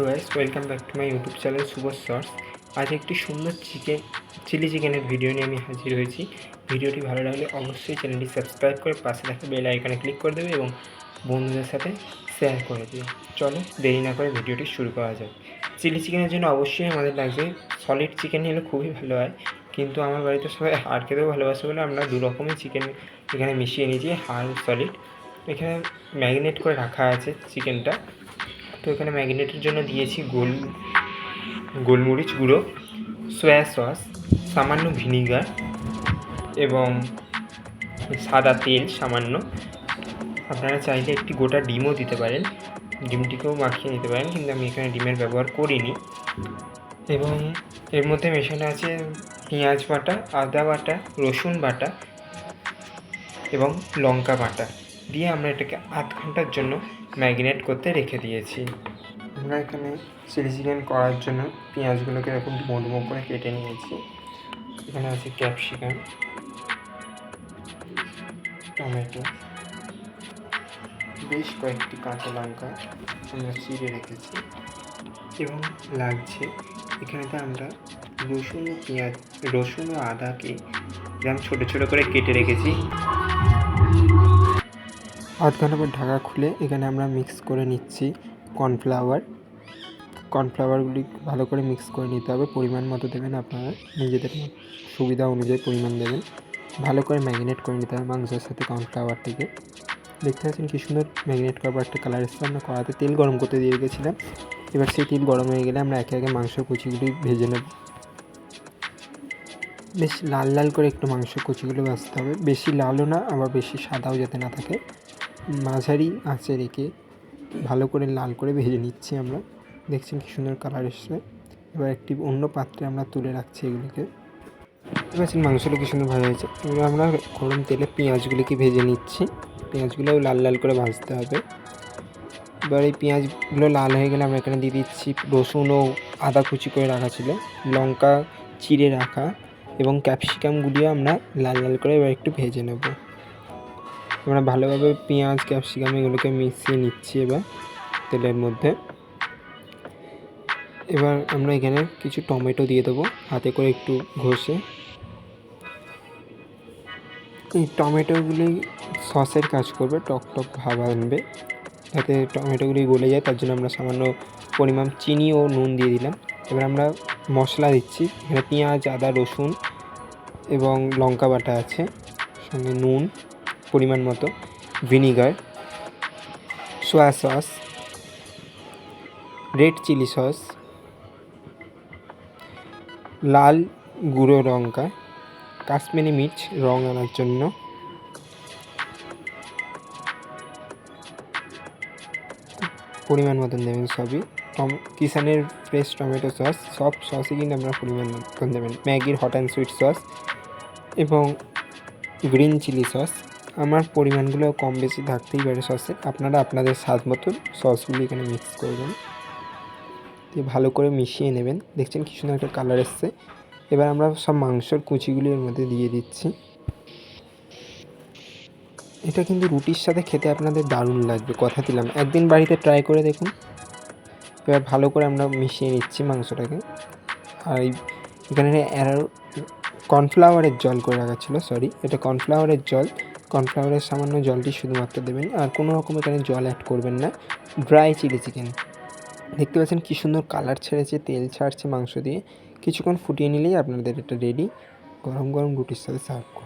Guys, welcome back to my YouTube channel Shubho shorts. আজ একটি সুন্দর চিলি চিকেনের ভিডিও নিয়ে আমি হাজির হয়েছি। ভিডিওটি ভালো লাগলে অবশ্যই চ্যানেলটি সাবস্ক্রাইব করে পাশে থাকা বেল আইকনে ক্লিক করে দেবে এবং বন্ধুদের সাথে শেয়ার করে দেবে। চলো দেরি না করে ভিডিওটি শুরু করা যাক। চিলি চিকেনের জন্য অবশ্যই আমাদের লাগবে সলিড চিকেন নিলে খুবই ভালো হয়, কিন্তু আমার বাড়িতে সবাই হাড় খেতেও ভালোবাসে বলে আমরা দু রকমের চিকেন এখানে মিশিয়ে নিয়েছি, হাড় সলিড। এখানে ম্যারিনেট করে রাখা আছে চিকেনটা। তো এখানে ম্যারিনেটের জন্য দিয়েছি গোলমরিচ গুঁড়ো, সয়া সস, সামান্য ভিনিগার এবং সাদা তেল সামান্য। আপনারা চাইলে একটি গোটা ডিমও দিতে পারেন, ডিমটিকেও মাখিয়ে নিতে পারেন, কিন্তু আমি এখানে ডিমের ব্যবহার করিনি। এবং এর মধ্যে মেশানো আছে পেঁয়াজ বাটা, আদা বাটা, রসুন বাটা এবং লঙ্কা বাটা দিয়ে আমরা এটাকে আধ ঘন্টার জন্য ম্যারিনেট করতে রেখে দিয়েছি। আমরা এখানে চিলি চিকেন করার জন্য পেঁয়াজগুলোকে এরকম ডুমো ডুমো করে কেটে নিয়েছি। এখানে আছে ক্যাপসিকাম, টমেটো, বেশ কয়েকটি কাঁচা লঙ্কা আমরা চিড়ে রেখেছি এবং লাগছে এখানেতে আমরা রসুন ও আদাকে এরকম ছোটো ছোটো করে কেটে রেখেছি। আধ ঘন্টা পর ঢাকা খুলে এখানে আমরা মিক্স করে নিচ্ছি কর্নফ্লাওয়ারগুলি ভালো করে মিক্স করে নিতে হবে। পরিমাণ মতো দেবেন, আপনারা নিজেদের সুবিধা অনুযায়ী পরিমাণ দেবেন। ভালো করে ম্যারিনেট করে নিতে হবে মাংসের সাথে কর্নফ্লাওয়ারটিকে। দেখতে পাচ্ছেন কী সুন্দর ম্যারিনেট করার একটা কালার এসেছে। আমরা কড়াতে তেল গরম করতে দিয়ে রেখেছিলাম। এবার সেই তেল গরম হয়ে গেলে আমরা একে একে মাংসের কুচিগুলি ভেজে নেব। বেশ লাল লাল করে একটু মাংস কুচিগুলো ভাজতে হবে, বেশি লালও না আবার বেশি সাদাও যাতে না থাকে, মাঝারি আঁচে রেখে ভালো করে লাল করে ভেজে নিচ্ছি আমরা। দেখছেন কী সুন্দর কালার এসছে। এবার একটি অন্য পাত্রে আমরা তুলে রাখছি এগুলিকে। এবার মাংসটা কী সুন্দর ভাজা হয়েছে। এবার আমরা গরম তেলে পেঁয়াজগুলিকে ভেজে নিচ্ছি। পেঁয়াজগুলোও লাল লাল করে ভাজতে হবে। এবার এই পেঁয়াজগুলো লাল হয়ে গেলে আমরা এখানে দিয়ে দিচ্ছি রসুন ও আদা কুচি করে রাখা ছিল, লঙ্কা চিড়ে রাখা এবং ক্যাপসিকামগুলিও আমরা লাল লাল করে এবার একটু ভেজে নেব। আমরা ভালোভাবে পেঁয়াজ ক্যাপসিকাম এগুলোকে মিশিয়ে নিচ্ছি এবার তেলের মধ্যে। এবার আমরা এখানে কিছু টমেটো দিয়ে দেবো হাতে করে একটু ঘষে। এই টমেটোগুলি সসের কাজ করবে, টক টক ভাব আনবে, যাতে টমেটোগুলি গলে যায়। তার জন্য আমরা সামান্য পরিমাণ চিনি ও নুন দিয়ে দিলাম। এবার আমরা মশলা দিচ্ছি। এখানে পেঁয়াজ, আদা, রসুন এবং লঙ্কা বাটা আছে, সঙ্গে নুন পরিমাণ মতো, vinegar, soy sauce, red chilli sauce, লাল গুঁড়ো লঙ্কা, কাশ্মীরি মির্চ রং আনার জন্য, পরিমাণ মতন দেবেন সবই। কিষানের ফ্রেশ টমেটো সস, সব সসই কিন্তু আপনারা পরিমাণ মতন দেবেন। ম্যাগির হট অ্যান্ড সুইট সস এবং গ্রিন চিলি সস। আমার পরিমাণগুলো কম বেশি থাকতেই পারে সসে, আপনারা আপনাদের স্বাদ মতন সসগুলি এখানে মিক্স করবেন, দিয়ে ভালো করে মিশিয়ে নেবেন। দেখছেন কি সুন্দর একটা কালার এসছে। এবার আমরা সব মাংসর কুচিগুলি এর মধ্যে দিয়ে দিচ্ছি। এটা কিন্তু রুটির সাথে খেতে আপনাদের দারুণ লাগবে, কথা দিলাম, একদিন বাড়িতে ট্রাই করে দেখুন। এবার ভালো করে আমরা মিশিয়ে নিচ্ছি মাংসটাকে। আর এখানে কর্নফ্লাওয়ারের জল করে রাখা ছিল, এটা কর্নফ্লাওয়ারের জল। কর্নফ্লাওয়ারের সামান্য জলটি শুধুমাত্র দেবেন, আর কোনো রকম এখানে জল অ্যাড করবেন না। ড্রাই চিলি চিকেন দেখতে পাচ্ছেন কী সুন্দর কালার ছেড়েছে, তেল ছাড়ছে মাংস দিয়ে। কিছুক্ষণ ফুটিয়ে নিলেই আপনাদের এটা রেডি। গরম গরম রুটির সাথে সার্ভ করুন।